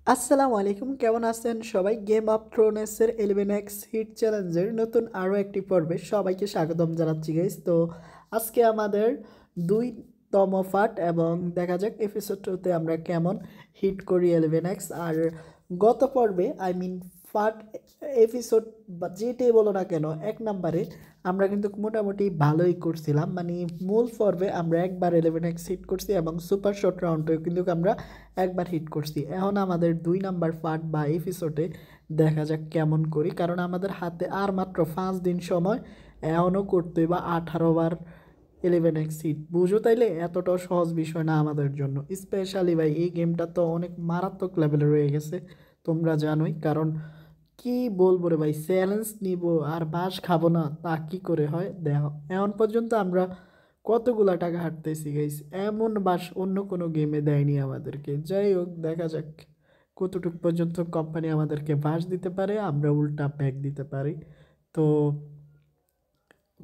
আসসালামু আলাইকুম, কেমন আছেন সবাই? গেম অফ থ্রোনসের 11x হিট চ্যালেঞ্জের নতুন আরও একটি পর্বে সবাইকে স্বাগতম জানাচ্ছি গাইস। তো আজকে আমাদের 2তম পার্ট এবং দেখা যাক এপিসোড 2তে আমরা কেমন হিট করি 11x। আর গত পর্বে পার্ট এপিসোড বা যেটাই বলো না কেন 1 নম্বরে আমরা কিন্তু মোটামুটি ভালোই করছিলাম, মানে মূল পর্বে আমরা একবার 11x হিট করছি এবং সুপার শর্ট রাউন্ডেও কিন্তু আমরা একবার হিট করছি। এখন আমাদের 2 নম্বর পার্ট বা এপিসোডে দেখা যাক কেমন করি, কারণ আমাদের হাতে আর মাত্র 5 দিন সময়। এখনও করতে বা 18 বার 11x হিট, বুঝো তাইলে এতটাও সহজ বিষয় না আমাদের জন্য। স্পেশালি ভাই এই গেমটা তো অনেক মারাত্মক লেভেলে রয়ে গেছে, তোমরা জানোই। কারণ কি বলবো রে ভাই, চ্যালেঞ্জ নিব আর বাস খাবো না, তা কি করে হয় দেখো। এখন পর্যন্ত আমরা কতগুলা টাকা হাঁটতেছি গাইস, এমন বাস অন্য কোনো গেমে দেয়নি আমাদেরকে। যাই হোক, দেখা যাক কতটুকু পর্যন্ত কোম্পানি আমাদেরকে বাস দিতে পারে, আমরা উল্টা ব্যাক দিতে পারি। তো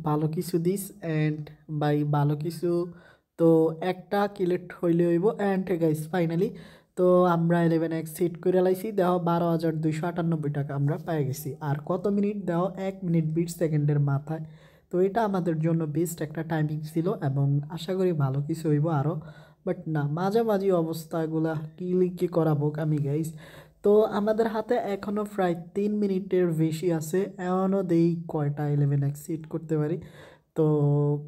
ভালো কিছু দিস অ্যান্ড বাই ভালো কিছু। তো একটা কিলেট হইলে হইব অ্যান্ড গাইস ফাইনালি তো আমরা 11x সিট করে লাইছি। দেওয়া 12,298 টাকা আমরা পেয়ে গেছি। আর কত মিনিট দেওয়া, 1 মিনিট 20 সেকেন্ডের মাথায়। তো এটা আমাদের জন্য বেস্ট একটা টাইমিং ছিল এবং আশা করি ভালো কিছু হইব আরও। বাট না, মাঝামাঝি অবস্থাগুলা কি করাবো আমি গাইস। তো আমাদের হাতে এখনও প্রায় 3 মিনিটের বেশি আছে। এখনও দেই কয়টা 11x সিট করতে পারি। তো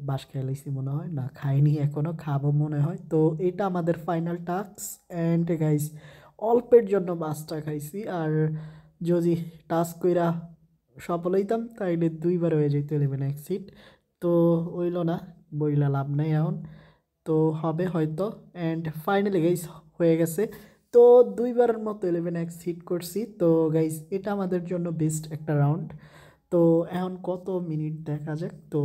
বাস খেলাইছি মনে হয়, না খাইনি এখনও, খাবো মনে হয়। তো এটা আমাদের ফাইনাল টাস্ক অ্যান্ড গাইস অল্পের জন্য বাসটা খাইছি। আর যদি টাস্ক কইরা সফল হইতাম তাইলে 2বার হয়ে যেত 11x সিট। তো হইল না, বইলা লাভ নাই এখন। তো হবে হয়তো অ্যান্ড ফাইনালি গাইস হয়ে গেছে। তো 2বারের মতো 11x হিট করছি। তো গাইস এটা আমাদের জন্য বেস্ট একটা রাউন্ড। তো এখন কত মিনিট দেখা যাক। তো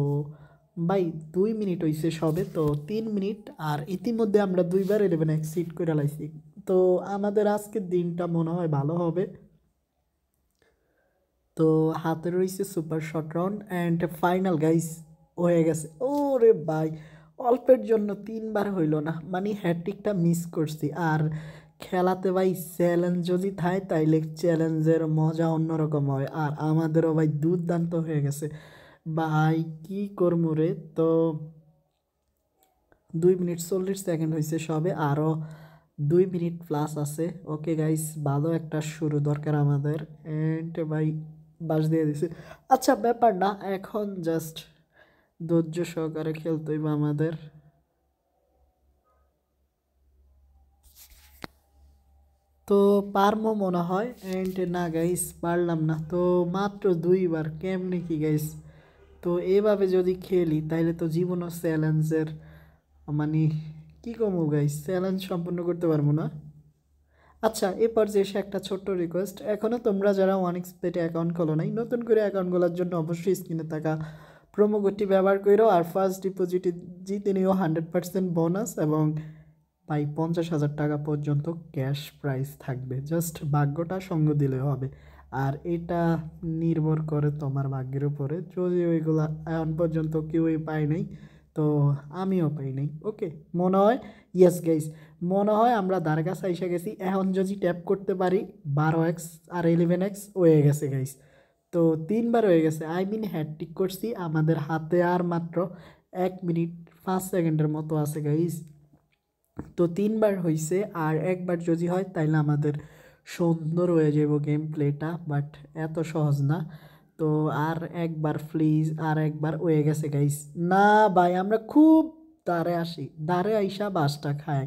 ভাই 2 মিনিট হইছে সবে, তো 3 মিনিট। আর ইতিমধ্যে আমরা 2বার 11x হিট করে লাইছি। তো আমাদের আজকের দিনটা মনে হয় ভালো হবে। তো হাতে রয়েছে super short round and final guys হয়ে গেছে। ও রে ভাই, অল্পের জন্য 3বার হইল না, মানে হ্যাট্রিকটা মিস করছি। আর খেলাতে ভাই চ্যালেঞ্জ যদি থাকে তাইলে চ্যালেঞ্জের মজা অন্যরকম হয়। আর আমাদেরও ভাই দুর্দান্ত হয়ে গেছে ভাই, কি করবো রে। তো 2 মিনিট 40 সেকেন্ড হয়েছে সবে, আরও 2 মিনিট প্লাস আছে। ওকে গাইস, ভালো একটা শুরু দরকার আমাদের। এন্ড ভাই বাস দিয়ে দিছে। আচ্ছা ব্যাপার না, এখন জাস্ট ধৈর্য সহকারে খেলতে হইব আমাদের। তো পারমো মনে হয় এন্ড না গাইস, পারলাম না। তো মাত্র 2বার, কেমনে কি গাইস। তো এভাবে যদি খেলি তাইলে তো জীবনও চ্যালেঞ্জের, মানে কি কমু গাইস, চ্যালেঞ্জ সম্পূর্ণ করতে পারবো না। আচ্ছা এরপর যে এসে একটা ছোট্ট রিকোয়েস্ট, এখনও তোমরা যারা ওয়ানএক্সপেটে অ্যাকাউন্ট খোলো নাই, নতুন করে অ্যাকাউন্ট খোলার জন্য অবশ্যই স্ক্রিনে থাকা প্রোমো কোডটি ব্যবহার করো। আর ফার্স্ট ডিপোজিটে জিতে নিও 100% বোনাস এবং ভাই 50,000 টাকা পর্যন্ত ক্যাশ প্রাইস থাকবে। জাস্ট ভাগ্যটা সঙ্গ দিলে হবে। আর এটা নির্ভর করে তোমার ভাগ্যের উপরে। যদি ওইগুলা এখন পর্যন্ত কেউই পায় নাই, তো আমিও পাই নাই। ওকে, মনে হয় ইয়েস গাইস, মনে হয় আমরা দ্বার কাছে এসে গেছি। এখন যদি ট্যাপ করতে পারি 12x আর 11x হয়ে গেছে গাইস। তো 3বার হয়ে গেছে, হ্যাট্রিক করছি। আমাদের হাতে আর মাত্র 1 মিনিট 5 সেকেন্ডের মতো আছে গাইস। তো 3বার হইছে, আর একবার যদি হয় তাইলে আমাদের সুন্দর হয়ে যাব গেম প্লেটা, বাট এত সহজ না। তো আর একবার প্লিজ, আর একবার হয়ে গেছে গাইস। না ভাই, আমরা খুব দাঁড়ে আসি, দাঁড়ে আইসা বাসটা খাই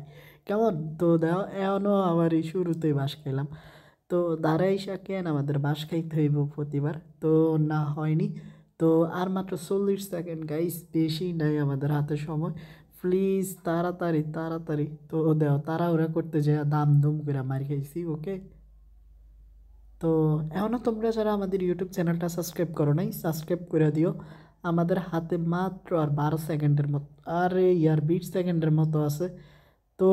কেমন। তো দেখো এখনও আবার এই শুরুতেই বাস খেলাম। তো দাঁড়ে আইসা কেন আমাদের বাস খাইতে হইব প্রতিবার, তো না হয়নি। তো আর মাত্র 40 সেকেন্ড গাইস, বেশি নাই আমাদের হাতে সময়। প্লিজ তাড়াতাড়ি তাড়াতাড়ি। তো দেও তাড়াহুড়া করতে যায় দাম দুম করে মার খাইছি। ওকে, তো এখনও তোমরা যারা আমাদের ইউটিউব চ্যানেলটা সাবস্ক্রাইব করো নাই, সাবস্ক্রাইব করে দিও। আমাদের হাতে মাত্র আর 12 সেকেন্ডের মতো, আরে ইয়ার 20 সেকেন্ডের মতো আছে। তো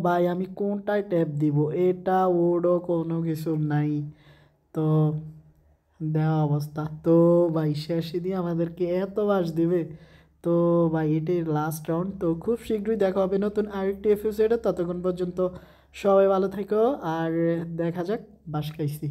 ভাই আমি কোনটায় ট্যাপ দিব, এটা ওডো কোনো কিছু নাই। তো দেওয়া অবস্থা। তো ভাই শেষে দিয়ে আমাদেরকে এত বাস দিবে। তো ভাই এটাই লাস্ট রাউন্ড। তো খুব শীঘ্রই দেখা হবে নতুন আরেকটি এপিসোডে। ততক্ষণ পর্যন্ত সবাই ভালো থেকো আর দেখা যাক বাস খাইছি।